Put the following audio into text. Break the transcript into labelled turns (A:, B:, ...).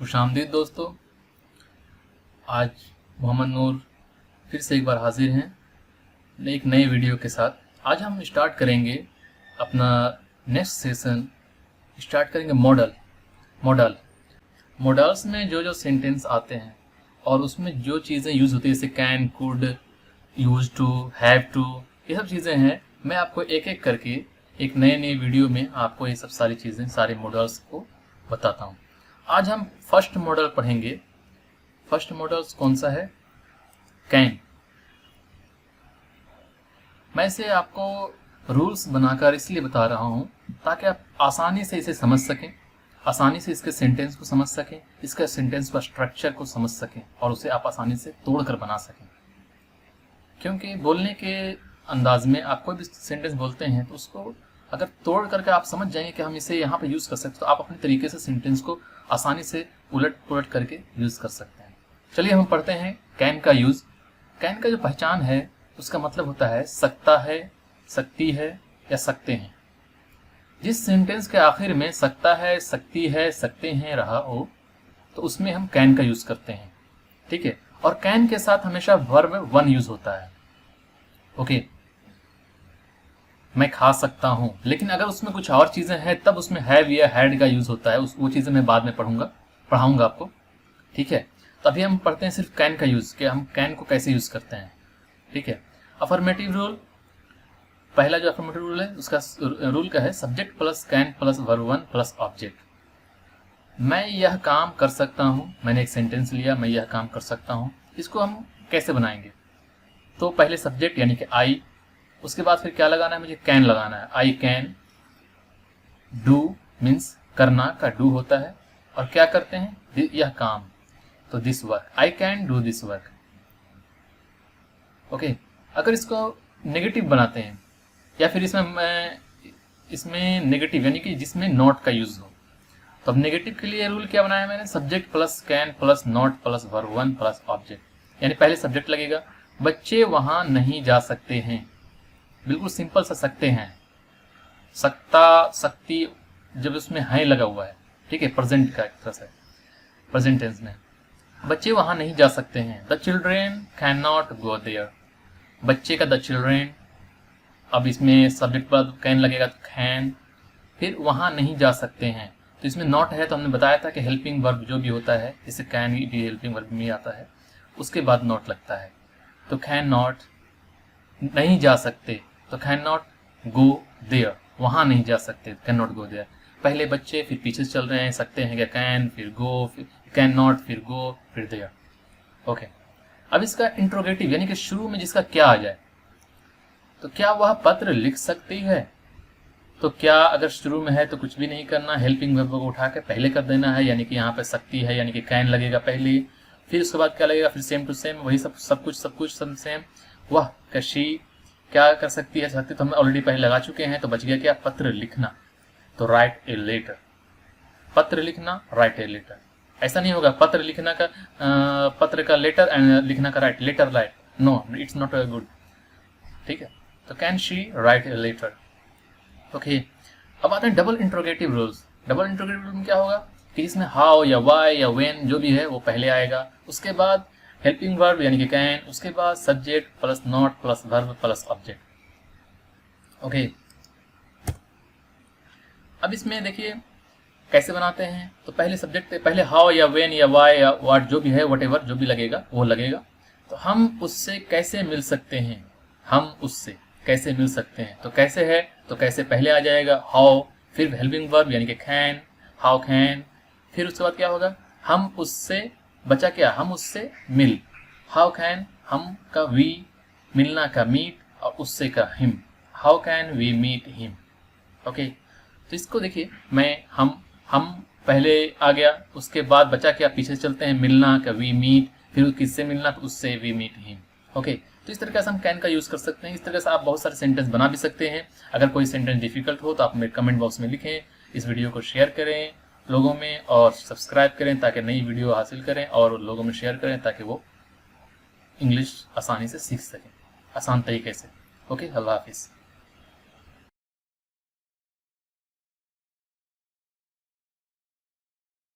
A: खुशामदीद दोस्तों। आज मोहम्मद नूर फिर से एक बार हाजिर हैं एक नए वीडियो के साथ। आज हम स्टार्ट करेंगे अपना नेक्स्ट सेशन। स्टार्ट करेंगे मॉडल्स में जो जो सेंटेंस आते हैं और उसमें जो चीज़ें यूज़ होती है जैसे can, could, use to, have to, ये सब चीज़ें हैं। मैं आपको एक एक करके एक नए वीडियो में आपको ये सब सारी चीज़ें, सारे मॉडल्स को बताता हूँ। आज हम फर्स्ट मॉडल पढ़ेंगे। फर्स्ट मॉडल कौन सा है? कैन। मैं इसे आपको रूल्स बनाकर इसलिए बता रहा हूँ ताकि आप आसानी से इसे समझ सकें, आसानी से इसके सेंटेंस को समझ सकें, इसका सेंटेंस का स्ट्रक्चर को समझ सकें और उसे आप आसानी से तोड़कर बना सकें। क्योंकि बोलने के अंदाज में आप कोई भी सेंटेंस बोलते हैं तो उसको अगर तोड़ करके आप समझ जाएंगे कि हम इसे यहाँ पे यूज़ कर सकते हैं तो आप अपने तरीके से सेंटेंस को आसानी से उलट पुलट करके यूज़ कर सकते हैं। चलिए हम पढ़ते हैं कैन का यूज़। कैन का जो पहचान है उसका मतलब होता है सकता है, सकती है या सकते हैं। जिस सेंटेंस के आखिर में सकता है, सकती है, सकते हैं रहा हो तो उसमें हम कैन का यूज़ करते हैं। ठीक है। और कैन के साथ हमेशा वर्ब वन यूज़ होता है। ओके, मैं खा सकता हूं, लेकिन अगर उसमें कुछ और चीजें हैं तब उसमें हैव या हैड का यूज होता है। वो चीजें मैं बाद में पढ़ाऊंगा आपको। ठीक है। तो अभी हम पढ़ते हैं सिर्फ कैन का यूज, कि हम कैन को कैसे यूज करते हैं। ठीक है। अफर्मेटिव रूल, पहला जो अफर्मेटिव रूल है उसका रूल का है subject plus can plus verb one plus object. मैं यह काम कर सकता हूं। मैंने एक सेंटेंस लिया, मैं यह काम कर सकता हूं। इसको हम कैसे बनाएंगे? तो पहले सब्जेक्ट यानी कि आई, उसके बाद फिर क्या लगाना है? मुझे कैन लगाना है। आई कैन डू, मीन्स करना का डू होता है। और क्या करते हैं? यह काम, तो this work. I can do this work. Okay. अगर इसको नेगेटिव बनाते हैं या फिर इसमें नेगेटिव यानी कि जिसमें नॉट का यूज हो, तो अब नेगेटिव के लिए रूल क्या बनाया मैंने? Subject plus can plus not plus verb one plus object. यानी पहले सब्जेक्ट लगेगा, बच्चे वहां नहीं जा सकते हैं। बिल्कुल सिंपल सा सकते हैं। सकता, सकती, जब उसमें है लगा हुआ है, ठीक है, प्रेजेंट का एक तरह से, प्रेजेंट टेंस में। बच्चे वहां नहीं जा सकते हैं। The children can not go there. बच्चे का द चिल्ड्रेन, अब इसमें सब्जेक्ट पर कैन लगेगा तो कैन, फिर वहां नहीं जा सकते हैं। तो इसमें नॉट है तो हमने बताया था कि हेल्पिंग वर्ब जो भी होता है, जैसे कैन भी हेल्पिंग वर्ब में आता है, उसके बाद नॉट लगता है। तो कैन नॉट, नहीं जा सकते, तो कैन नॉट गो देयर, वहां नहीं जा सकते, कैन नॉट गो देयर। पहले बच्चे, फिर पीछे चल रहे हैं, सकते हैं क्या? कैन, फिर गो, फिर कैन नॉट, फिर गो, फिर देयर। ओके। अब इसका इंट्रोगेटिव यानी कि शुरू में जिसका क्या आ जाए, तो क्या वह पत्र लिख सकती है? तो क्या अगर शुरू में है तो कुछ भी नहीं करना, हेल्पिंग वर्ब को उठा के पहले कर देना है, यानी कि यहाँ पे सकती है यानी कि कैन लगेगा पहले, फिर उसके बाद क्या लगेगा? फिर सेम टू सेम वही सब कुछ सेम। वह कशी क्या कर सकती है? सकती तो हमने ऑलरेडी पहले लगा चुके हैं, तो बच गया क्या? पत्र लिखना, तो राइट ए लेटर। पत्र लिखना, राइट ए लेटर। ऐसा नहीं होगा पत्र लिखना का पत्र का लेटर एंड लिखना का write, letter write, no, it's not good. ठीक है। तो can she write a letter. Okay. अब आते हैं double interrogative rules. Double interrogative rule में क्या होगा कि इसमें हाउ या वाई या वेन जो भी है वो पहले आएगा, उसके बाद हेल्पिंग वर्ब यानी कि कैन, उसके बाद subject plus not plus verb plus object. Okay. अब इसमें देखिए कैसे बनाते हैं। तो पहले सब्जेक्ट, पहले हाउ या वेन या वाई या व्हाट जो भी है, व्हाटएवर जो भी लगेगा वो लगेगा। तो हम उससे कैसे मिल सकते हैं? हम उससे कैसे मिल सकते हैं? तो कैसे है? तो कैसे पहले आ जाएगा हाउ, फिर हेल्पिंग वर्ब यानी कि कैन, हाउ कैन, फिर उसके बाद क्या होगा? हम उससे, बचा क्या? हम उससे मिल। हाउ कैन, हम का वी, मिलना का मीट और उससे का him. How can we meet him. Okay. तो इसको देखिए, मैं हम पहले आ गया, उसके बाद बचा क्या? पीछे चलते हैं, मिलना का वी मीट, फिर किससे मिलना? तो उससे वी मीट हिम। ओके। तो इस तरीके से हम कैन का यूज कर सकते हैं। इस तरह से आप बहुत सारे सेंटेंस बना भी सकते हैं। अगर कोई सेंटेंस डिफिकल्ट हो तो आप मेरे कमेंट बॉक्स में लिखें। इस वीडियो को शेयर करें लोगों में और सब्सक्राइब करें ताकि नई वीडियो हासिल करें, और लोगों में शेयर करें ताकि वो इंग्लिश आसानी से सीख सकें, आसान तरीके से। ओके, अल्लाह हाफिज़।